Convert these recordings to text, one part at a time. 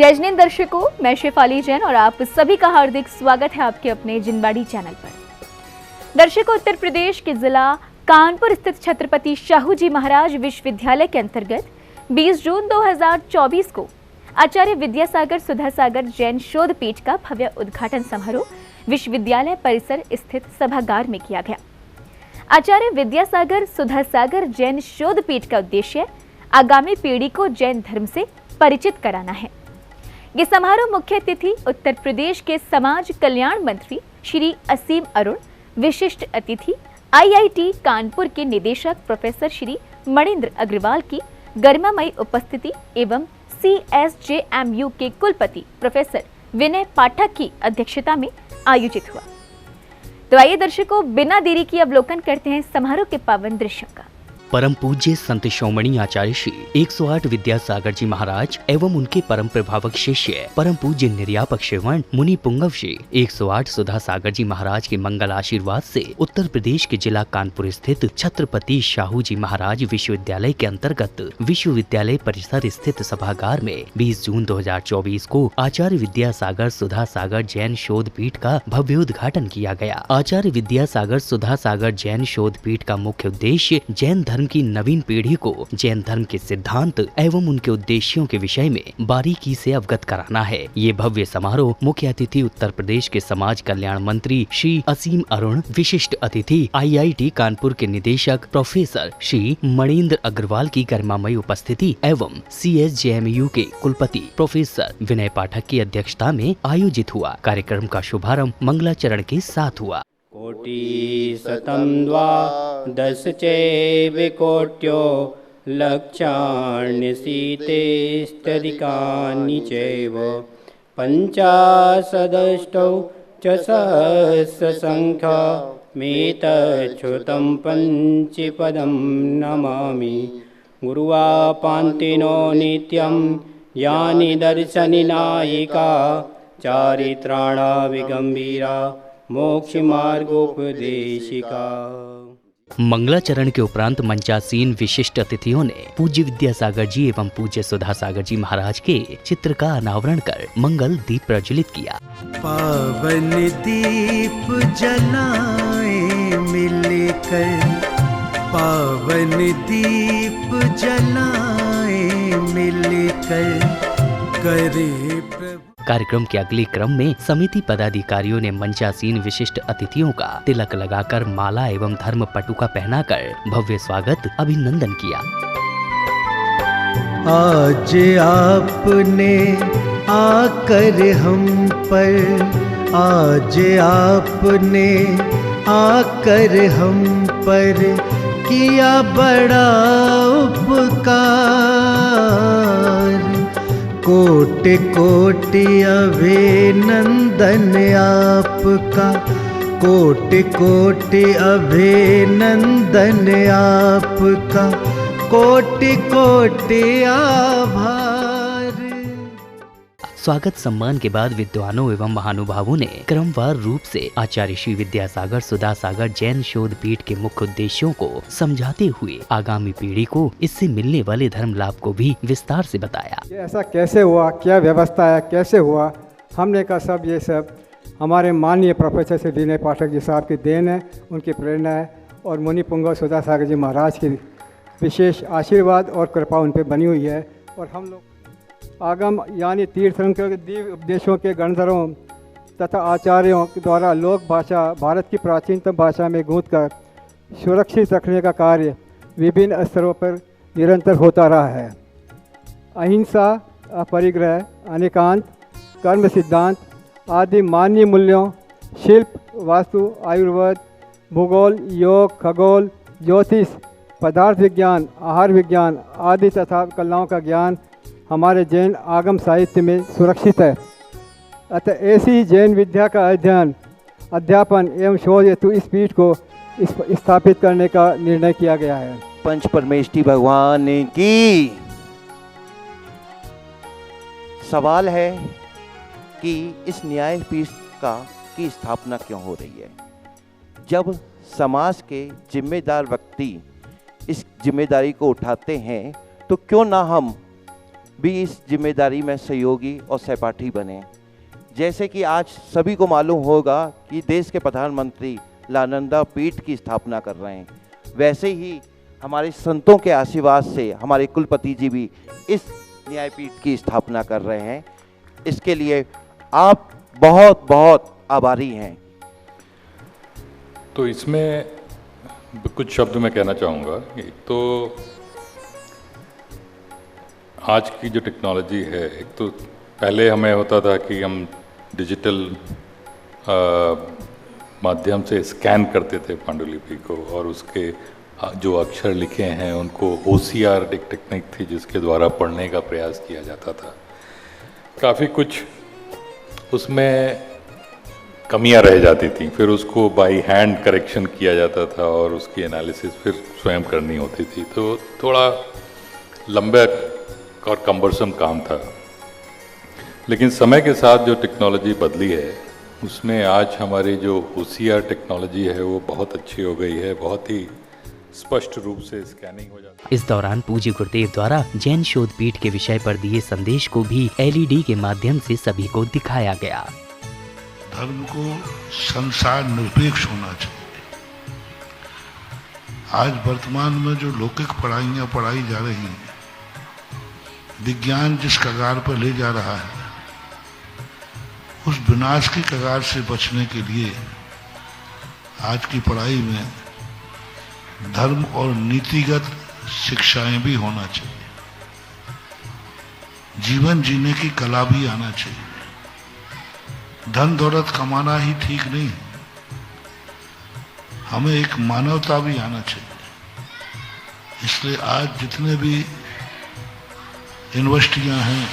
जय जिनेंद्र दर्शकों, मैं शेफाली जैन और आप सभी का हार्दिक स्वागत है आपके अपने जिनबाड़ी चैनल पर। दर्शकों, उत्तर प्रदेश के जिला कानपुर स्थित छत्रपति शाहू जी महाराज विश्वविद्यालय के अंतर्गत 20 जून 2024 को आचार्य विद्यासागर सुधासागर जैन शोध पीठ का भव्य उद्घाटन समारोह विश्वविद्यालय परिसर स्थित सभागार में किया गया। आचार्य विद्यासागर सुधासागर जैन शोध पीठ का उद्देश्य आगामी पीढ़ी को जैन धर्म से परिचित कराना है। ये समारोह मुख्य अतिथि उत्तर प्रदेश के समाज कल्याण मंत्री श्री असीम अरुण, विशिष्ट अतिथि IIT कानपुर के निदेशक प्रोफेसर श्री मणिंद्र अग्रवाल की गरिमामयी उपस्थिति एवं CSJMU के कुलपति प्रोफेसर विनय पाठक की अध्यक्षता में आयोजित हुआ। तो आइए दर्शकों, बिना देरी की अवलोकन करते हैं समारोह के पावन दृश्यों का। परम पूज्य संत शिरोमणि आचार्य श्री 108 विद्यासागर जी महाराज एवं उनके परम प्रभावक शिष्य परम पूज्य निर्यापक श्रवण मुनि पुंगव श्री 108 सुधा सागर जी महाराज के मंगल आशीर्वाद से उत्तर प्रदेश के जिला कानपुर स्थित छत्रपति शाहू जी महाराज विश्वविद्यालय के अंतर्गत विश्वविद्यालय परिसर स्थित सभागार में 20 जून 2024 को आचार्य विद्यासागर सुधा सागर जैन शोध पीठ का भव्य उद्घाटन किया गया। आचार्य विद्यासागर सुधा सागर जैन शोध पीठ का मुख्य उद्देश्य जैन धर्म की नवीन पीढ़ी को जैन धर्म के सिद्धांत एवं उनके उद्देश्यों के विषय में बारीकी से अवगत कराना है। ये भव्य समारोह मुख्य अतिथि उत्तर प्रदेश के समाज कल्याण मंत्री श्री असीम अरुण, विशिष्ट अतिथि IIT कानपुर के निदेशक प्रोफेसर श्री मणिंद्र अग्रवाल की गरिमामयी उपस्थिति एवं CSJMU के कुलपति प्रोफेसर विनय पाठक की अध्यक्षता में आयोजित हुआ। कार्यक्रम का शुभारंभ मंगलाचरण के साथ हुआ। कोटि शतं द्वादश चैव कोट्यो लक्षाण्यशीतेष्टधिकानि चैव पञ्चाशदष्टौ च सहस्रसङ्ख्यमेतच्छ्रुतं पञ्चपदं नमामि। गुरुवापान्तिनो नित्यं यानि दर्शनि नायिका चारित्राणा विगम्भीरा मोक्ष मार्गोपदेशिका। मंगलाचरण के उपरांत मंचासीन विशिष्ट अतिथियों ने पूज्य विद्यासागर जी एवं पूज्य सुधा सागर जी महाराज के चित्र का अनावरण कर मंगल दीप प्रज्वलित किया। पावन दीप जलाए मिलकर, पावन दीप जलाए मिलकर करे प्रभु। कार्यक्रम के अगले क्रम में समिति पदाधिकारियों ने मंचासीन विशिष्ट अतिथियों का तिलक लगाकर माला एवं धर्म पटुका पहनाकर भव्य स्वागत अभिनंदन किया। आज आपने आकर हम पर, आज आपने आकर हम पर किया बड़ा उपकार। कोटि कोटि अभिनंदन आपका, कोटि कोटि अभिनंदन आपका, कोटि कोटि आभार। स्वागत सम्मान के बाद विद्वानों एवं महानुभावों ने क्रमवार रूप से आचार्य श्री विद्यासागर सुधा सागर जैन शोध पीठ के मुख्य उद्देश्यों को समझाते हुए आगामी पीढ़ी को इससे मिलने वाले धर्म लाभ को भी विस्तार से बताया। ऐसा कैसे हुआ, क्या व्यवस्था है, कैसे हुआ, हमने कहा सब ये सब हमारे माननीय प्रोफेसर श्री विनय पाठक जी साहब की देन है, उनकी प्रेरणा है और मुनि पुंगव सुधा सागर जी महाराज की विशेष आशीर्वाद और कृपा उन पर बनी हुई है। और हम लोग आगम यानी तीर्थंकरों के दिव्य उपदेशों के गणधरों तथा आचार्यों के द्वारा लोक भाषा भारत की प्राचीनतम भाषा में गूंथ कर सुरक्षित रखने का कार्य विभिन्न स्तरों पर निरंतर होता रहा है। अहिंसा, अपरिग्रह, अनेकांत, कर्म सिद्धांत आदि मानवीय मूल्यों, शिल्प, वास्तु, आयुर्वेद, भूगोल, योग, खगोल, ज्योतिष, पदार्थ विज्ञान, आहार विज्ञान आदि तथा कलाओं का ज्ञान हमारे जैन आगम साहित्य में सुरक्षित है। अतः ऐसी जैन विद्या का अध्ययन, अध्यापन एवं शोध हेतु इस पीठ को स्थापित करने का निर्णय किया गया है। पंच परमेष्ठी भगवान की। सवाल है कि इस न्यायपीठ की स्थापना क्यों हो रही है? जब समाज के जिम्मेदार व्यक्ति इस जिम्मेदारी को उठाते हैं तो क्यों ना हम भी इस जिम्मेदारी में सहयोगी और सहपाठी बने। जैसे कि आज सभी को मालूम होगा कि देश के प्रधानमंत्री लानंदा पीठ की स्थापना कर रहे हैं, वैसे ही हमारे संतों के आशीर्वाद से हमारे कुलपति जी भी इस न्यायपीठ की स्थापना कर रहे हैं। इसके लिए आप बहुत बहुत आभारी हैं। तो इसमें कुछ शब्द मैं कहना चाहूँगा। एक तो आज की जो टेक्नोलॉजी है, एक तो पहले हमें होता था कि हम डिजिटल माध्यम से स्कैन करते थे पांडुलिपि को, और उसके जो अक्षर लिखे हैं उनको OCR एक टेक्निक थी जिसके द्वारा पढ़ने का प्रयास किया जाता था। काफ़ी कुछ उसमें कमियां रह जाती थी, फिर उसको बाई हैंड करेक्शन किया जाता था और उसकी एनालिसिस फिर स्वयं करनी होती थी, तो थोड़ा लंबा और कम्बरसम काम था। लेकिन समय के साथ जो टेक्नोलॉजी बदली है उसमें आज हमारी जो OCR टेक्नोलॉजी है वो बहुत अच्छी हो गई है, बहुत ही स्पष्ट रूप से स्कैनिंग हो जाती है। इस दौरान पूज्य गुरुदेव द्वारा जैन शोध पीठ के विषय पर दिए संदेश को भी LED के माध्यम से सभी को दिखाया गया। धर्म को संसार निरपेक्ष होना चाहिए। आज वर्तमान में जो लौकिक पढ़ाइयाँ पढ़ाई जा रही हैं, विज्ञान जिस कगार पर ले जा रहा है, उस विनाश की कगार से बचने के लिए आज की पढ़ाई में धर्म और नीतिगत शिक्षाएं भी होना चाहिए। जीवन जीने की कला भी आना चाहिए। धन दौलत कमाना ही ठीक नहीं, हमें एक मानवता भी आना चाहिए। इसलिए आज जितने भी यूनिवर्सिटियां हैं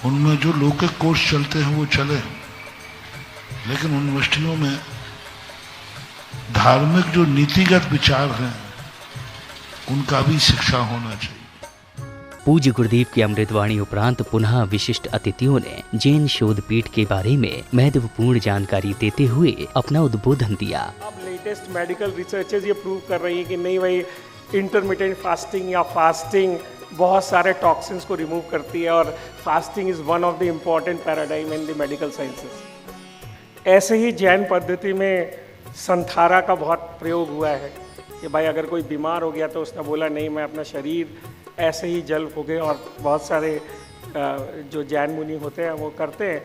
उनमें जो लौकिक कोर्स चलते हैं वो चले, लेकिन यूनिवर्सिटियों में धार्मिक जो नीतिगत विचार हैं उनका भी शिक्षा होना चाहिए। पूज्य गुरुदेव की अमृतवाणी उपरांत पुनः विशिष्ट अतिथियों ने जैन शोध पीठ के बारे में महत्वपूर्ण जानकारी देते हुए अपना उद्बोधन दिया। अब लेटेस्ट मेडिकल रिसर्चेज ये प्रूव कर रही है कि नहीं भाई, इंटरमिटेंट फास्टिंग या फास्टिंग बहुत सारे टॉक्सिन्स को रिमूव करती है, और fasting is one of the important paradigm in the medical sciences. ऐसे ही जैन पद्धति में संथारा का बहुत प्रयोग हुआ है कि भाई अगर कोई बीमार हो गया तो उसने बोला नहीं, मैं अपना शरीर ऐसे ही जल फूके, और बहुत सारे जो जैन मुनि होते हैं वो करते हैं।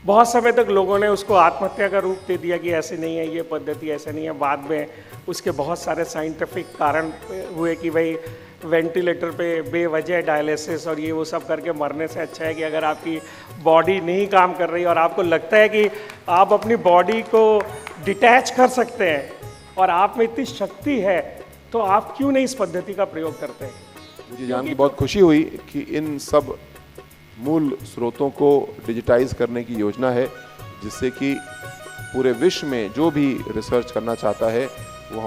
बहुत समय तक लोगों ने उसको आत्महत्या का रूप दे दिया कि ऐसे नहीं है, ये पद्धति ऐसे नहीं है। बाद में उसके बहुत सारे साइंटिफिक कारण हुए कि भाई वेंटिलेटर पे बेवजह डायलिसिस और ये वो सब करके मरने से अच्छा है कि अगर आपकी बॉडी नहीं काम कर रही और आपको लगता है कि आप अपनी बॉडी को डिटैच कर सकते हैं और आप में इतनी शक्ति है, तो आप क्यों नहीं इस पद्धति का प्रयोग करते हैं। मुझे जान के बहुत खुशी हुई कि इन सब मूल स्रोतों को डिजिटाइज करने की योजना है, जिससे कि पूरे विश्व में जो भी रिसर्च करना चाहता है वो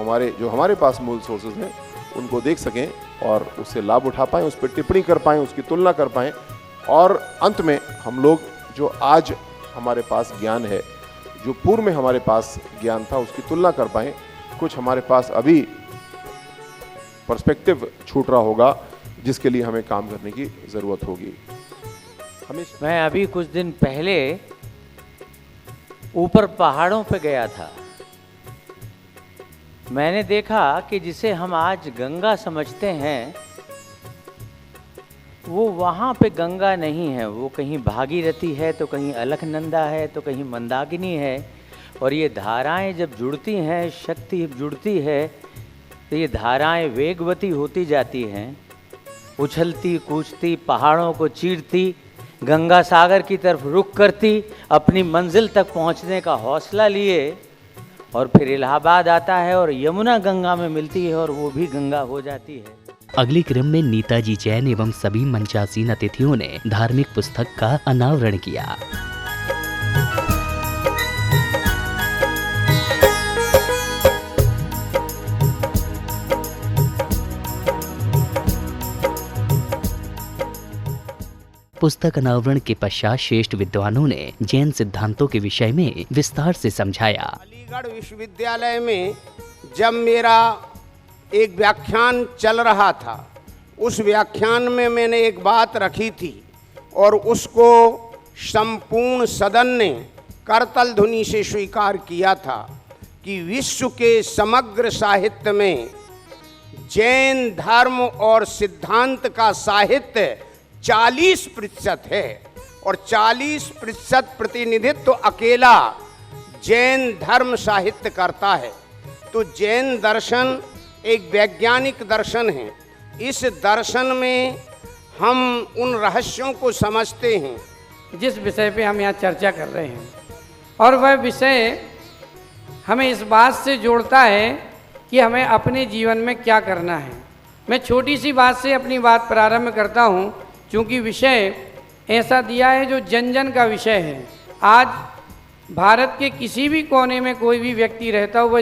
हमारे पास मूल सोर्सेज हैं उनको देख सकें और उससे लाभ उठा पाएँ, उस पर टिप्पणी कर पाएँ, उसकी तुलना कर पाएँ, और अंत में हम लोग जो आज हमारे पास ज्ञान है, जो पूर्व में हमारे पास ज्ञान था, उसकी तुलना कर पाएँ। कुछ हमारे पास अभी पर्सपेक्टिव छूट रहा होगा जिसके लिए हमें काम करने की ज़रूरत होगी। मैं अभी कुछ दिन पहले ऊपर पहाड़ों पे गया था। मैंने देखा कि जिसे हम आज गंगा समझते हैं वो वहाँ पे गंगा नहीं है, वो कहीं भागीरथी है, तो कहीं अलकनंदा है, तो कहीं मंदाकिनी है। और ये धाराएं जब जुड़ती हैं, शक्ति जुड़ती है, तो ये धाराएं वेगवती होती जाती हैं, उछलती कूदती, पहाड़ों को चीरती, गंगा सागर की तरफ रुख करती, अपनी मंजिल तक पहुंचने का हौसला लिए, और फिर इलाहाबाद आता है और यमुना गंगा में मिलती है और वो भी गंगा हो जाती है। अगले क्रम में नीताजी जैन एवं सभी मंचासीन अतिथियों ने धार्मिक पुस्तक का अनावरण किया। पुस्तक अनावरण के पश्चात श्रेष्ठ विद्वानों ने जैन सिद्धांतों के विषय में विस्तार से समझाया। अलीगढ़ विश्वविद्यालय में जब मेरा एक व्याख्यान चल रहा था, उस व्याख्यान में मैंने एक बात रखी थी और उसको संपूर्ण सदन ने करतल ध्वनि से स्वीकार किया था कि विश्व के समग्र साहित्य में जैन धर्म और सिद्धांत का साहित्य 40% है और 40% प्रतिनिधित्व तो अकेला जैन धर्म साहित्य करता है। तो जैन दर्शन एक वैज्ञानिक दर्शन है। इस दर्शन में हम उन रहस्यों को समझते हैं जिस विषय पे हम यहाँ चर्चा कर रहे हैं, और वह विषय हमें इस बात से जोड़ता है कि हमें अपने जीवन में क्या करना है। मैं छोटी सी बात से अपनी बात प्रारंभ करता हूँ, क्योंकि विषय ऐसा दिया है जो जन जन का विषय है। आज भारत के किसी भी कोने में कोई भी व्यक्ति रहता हो, वह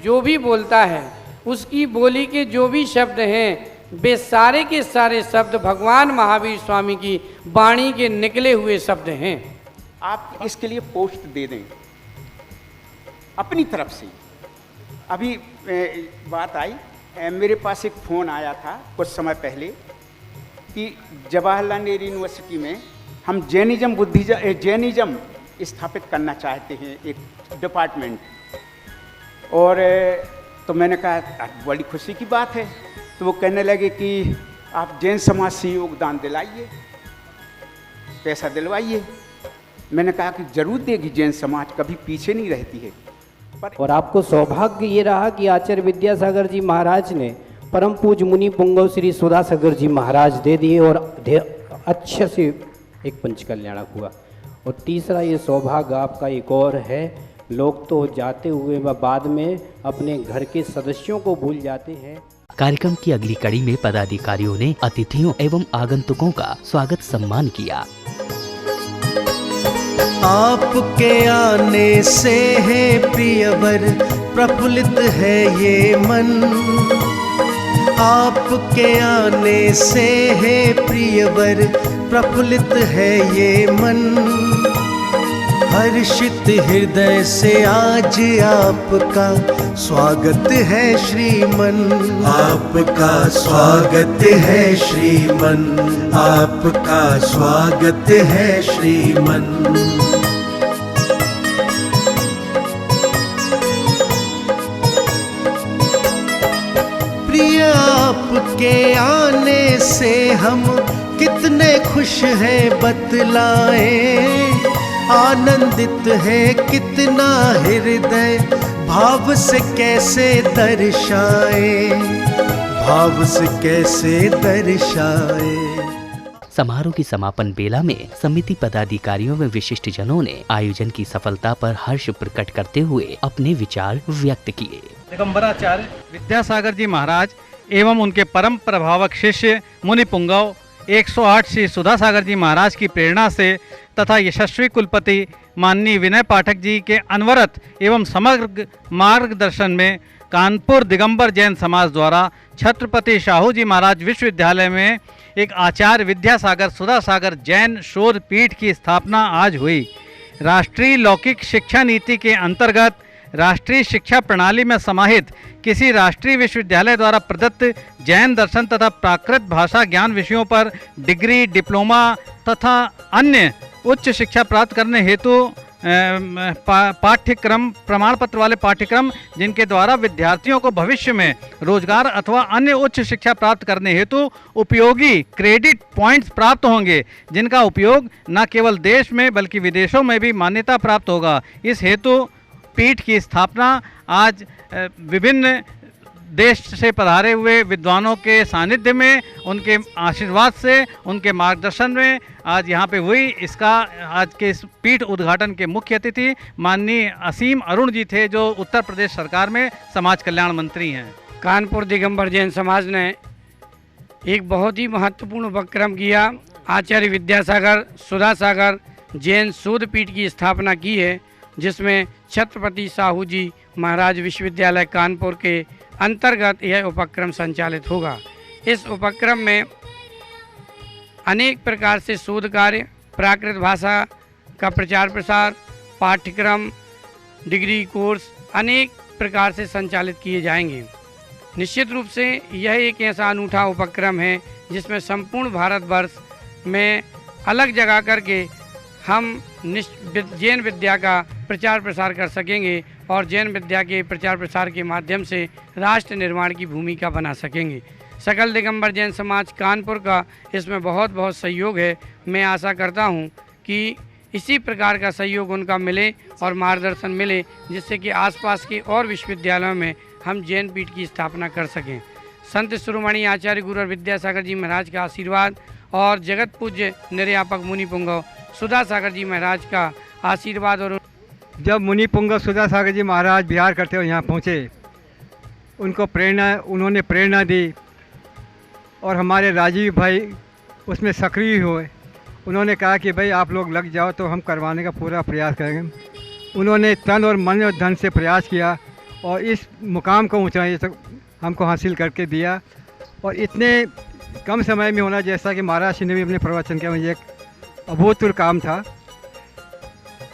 जो भी बोलता है, उसकी बोली के जो भी शब्द हैं, वे सारे के सारे शब्द भगवान महावीर स्वामी की वाणी के निकले हुए शब्द हैं। आप इसके लिए पोस्ट दे दें अपनी तरफ से। अभी बात आई, मेरे पास एक फ़ोन आया था कुछ समय पहले कि जवाहरलाल नेहरू यूनिवर्सिटी में हम जैनिज्म स्थापित करना चाहते हैं, एक डिपार्टमेंट। और तो मैंने कहा बड़ी खुशी की बात है। तो वो कहने लगे कि आप जैन समाज से योगदान दिलाइए, पैसा दिलवाइए। मैंने कहा कि जरूर देगी, जैन समाज कभी पीछे नहीं रहती है। और आपको सौभाग्य ये रहा कि आचार्य विद्यासागर जी महाराज ने परम पूज्य मुनि पुंगव श्री सुधासागर जी महाराज दे दिए और अच्छे से एक पंचकल्याणक हुआ। और तीसरा ये सौभाग्य आपका एक और है, लोग तो जाते हुए व बाद में अपने घर के सदस्यों को भूल जाते हैं। कार्यक्रम की अगली कड़ी में पदाधिकारियों ने अतिथियों एवं आगंतुकों का स्वागत सम्मान किया। आपके आने से है प्रियवर प्रफुल्लित है ये मन, आपके आने से है प्रियवर प्रफुल्लित है ये मन। हर्षित हृदय से आज आपका स्वागत है श्रीमन, आपका स्वागत है श्रीमन, आपका स्वागत है श्रीमन। प्रिय आपके आने से हम कितने खुश हैं बतलाएं, आनंदित है कितना हृदय भाव से कैसे दर्शाए, भाव से कैसे दर्शाए। समारोह की समापन बेला में समिति पदाधिकारियों व विशिष्ट जनों ने आयोजन की सफलता पर हर्ष प्रकट करते हुए अपने विचार व्यक्त किए। दिगंबराचार्य विद्यासागर जी महाराज एवं उनके परम प्रभावक शिष्य मुनि पुंगव 108 श्री सुधासागर जी महाराज की प्रेरणा से तथा यशस्वी कुलपति माननीय विनय पाठक जी के अनवरत एवं समग्र मार्गदर्शन में कानपुर दिगंबर जैन समाज द्वारा छत्रपति शाहू जी महाराज विश्वविद्यालय में एक आचार्य विद्यासागर सुधासागर जैन शोध पीठ की स्थापना आज हुई। राष्ट्रीय लौकिक शिक्षा नीति के अंतर्गत राष्ट्रीय शिक्षा प्रणाली में समाहित किसी राष्ट्रीय विश्वविद्यालय द्वारा प्रदत्त जैन दर्शन तथा प्राकृत भाषा ज्ञान विषयों पर डिग्री, डिप्लोमा तथा अन्य उच्च शिक्षा प्राप्त करने हेतु पाठ्यक्रम प्रमाण पत्र वाले पाठ्यक्रम जिनके द्वारा विद्यार्थियों को भविष्य में रोजगार अथवा अन्य उच्च शिक्षा प्राप्त करने हेतु उपयोगी क्रेडिट पॉइंट्स प्राप्त होंगे, जिनका उपयोग न केवल देश में बल्कि विदेशों में भी मान्यता प्राप्त होगा। इस हेतु पीठ की स्थापना आज विभिन्न देश से पधारे हुए विद्वानों के सानिध्य में, उनके आशीर्वाद से, उनके मार्गदर्शन में आज यहाँ पे हुई। इसका आज के इस पीठ उद्घाटन के मुख्य अतिथि माननीय असीम अरुण जी थे, जो उत्तर प्रदेश सरकार में समाज कल्याण मंत्री हैं। कानपुर दिगंबर जैन समाज ने एक बहुत ही महत्वपूर्ण उपक्रम किया। आचार्य विद्यासागर सुधासागर जैन शोध पीठ की स्थापना की है, जिसमें छत्रपति साहू जी महाराज विश्वविद्यालय कानपुर के अंतर्गत यह उपक्रम संचालित होगा। इस उपक्रम में अनेक प्रकार से शोध कार्य, प्राकृत भाषा का प्रचार प्रसार, पाठ्यक्रम, डिग्री कोर्स अनेक प्रकार से संचालित किए जाएंगे। निश्चित रूप से यह एक ऐसा अनूठा उपक्रम है जिसमें संपूर्ण भारतवर्ष में अलग जगह करके हम जैन विद्या का प्रचार प्रसार कर सकेंगे और जैन विद्या के प्रचार प्रसार के माध्यम से राष्ट्र निर्माण की भूमिका बना सकेंगे। सकल दिगंबर जैन समाज कानपुर का इसमें बहुत बहुत सहयोग है। मैं आशा करता हूं कि इसी प्रकार का सहयोग उनका मिले और मार्गदर्शन मिले, जिससे कि आसपास के और विश्वविद्यालयों में हम जैन पीठ की स्थापना कर सकें। संत शिरोमणि आचार्य गुरु विद्यासागर जी महाराज का आशीर्वाद और जगत पूज्य निर्यापक मुनि पुंगव सुधा सागर जी महाराज का आशीर्वाद। और जब मुनि पुंगव सुधा सागर जी महाराज बिहार करते हुए यहाँ पहुँचे, उन्होंने प्रेरणा दी और हमारे राजीव भाई उसमें सक्रिय हुए। उन्होंने कहा कि भाई आप लोग लग जाओ तो हम करवाने का पूरा प्रयास करेंगे। उन्होंने तन और मन और धन से प्रयास किया और इस मुकाम को ऊंचाई तक हमको हासिल करके दिया। और इतने कम समय में होना, जैसा कि महाराज जी ने भी अपने प्रवचन किया, मुझे एक अभूतपूर्व काम था।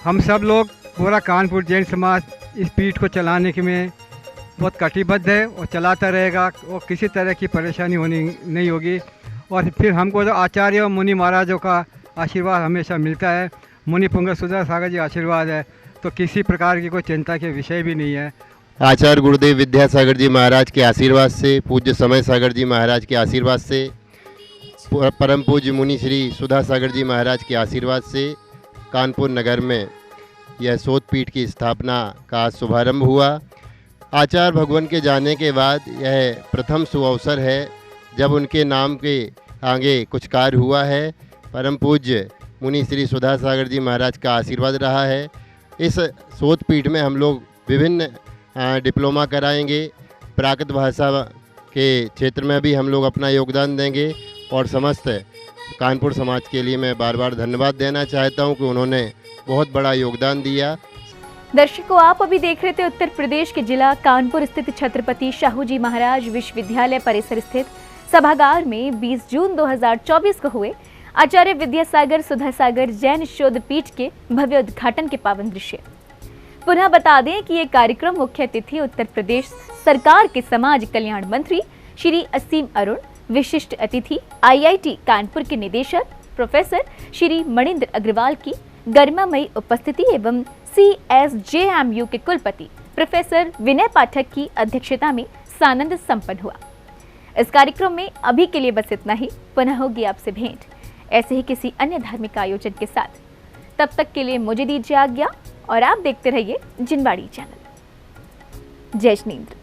हम सब लोग पूरा कानपुर जैन समाज इस पीठ को चलाने के में बहुत कटिबद्ध है और चलाता रहेगा और किसी तरह की परेशानी नहीं होगी। और फिर हमको तो आचार्य और मुनि महाराजों का आशीर्वाद हमेशा मिलता है। मुनि पुंगव सुधा सागर जी आशीर्वाद है तो किसी प्रकार की कोई चिंता के विषय भी नहीं है। आचार्य गुरुदेव विद्यासागर जी महाराज के आशीर्वाद से, पूज्य समय सागर जी महाराज के आशीर्वाद से, परम पूज्य मुनि श्री सुधा सागर जी महाराज के आशीर्वाद से कानपुर नगर में यह शोध पीठ की स्थापना का शुभारंभ हुआ। आचार्य भगवान के जाने के बाद यह प्रथम सुअवसर है जब उनके नाम के आगे कुछ कार्य हुआ है। परम पूज्य मुनि श्री सुधा सागर जी महाराज का आशीर्वाद रहा है। इस शोध पीठ में हम लोग विभिन्न डिप्लोमा कराएंगे। प्राकृत भाषा के क्षेत्र में भी हम लोग अपना योगदान देंगे और समस्त कानपुर समाज के लिए मैं बार बार धन्यवाद देना चाहता हूं कि उन्होंने बहुत बड़ा योगदान दिया। दर्शकों, आप अभी देख रहे थे उत्तर प्रदेश के जिला कानपुर स्थित छत्रपति शाहू जी महाराज विश्वविद्यालय परिसर स्थित सभागार में 20 जून 2024 को हुए आचार्य विद्यासागर सुधा सागर जैन शोध पीठ के भव्य उद्घाटन के पावन दृश्य। पुनः बता दें कि ये कार्यक्रम मुख्य अतिथि उत्तर प्रदेश सरकार के समाज कल्याण मंत्री श्री असीम अरुण, विशिष्ट अतिथि IIT कानपुर के निदेशक प्रोफेसर श्री मणिंद्र अग्रवाल की गरिमामयी उपस्थिति एवं CSJMU के कुलपति प्रोफेसर विनय पाठक की अध्यक्षता में सानंद संपन्न हुआ। इस कार्यक्रम में अभी के लिए बस इतना ही। पुनः होगी आपसे भेंट ऐसे ही किसी अन्य धार्मिक आयोजन के साथ। तब तक के लिए मुझे दीजिए आज्ञा और आप देखते रहिए जिनवाड़ी चैनल। जय श्रीनिंद्र।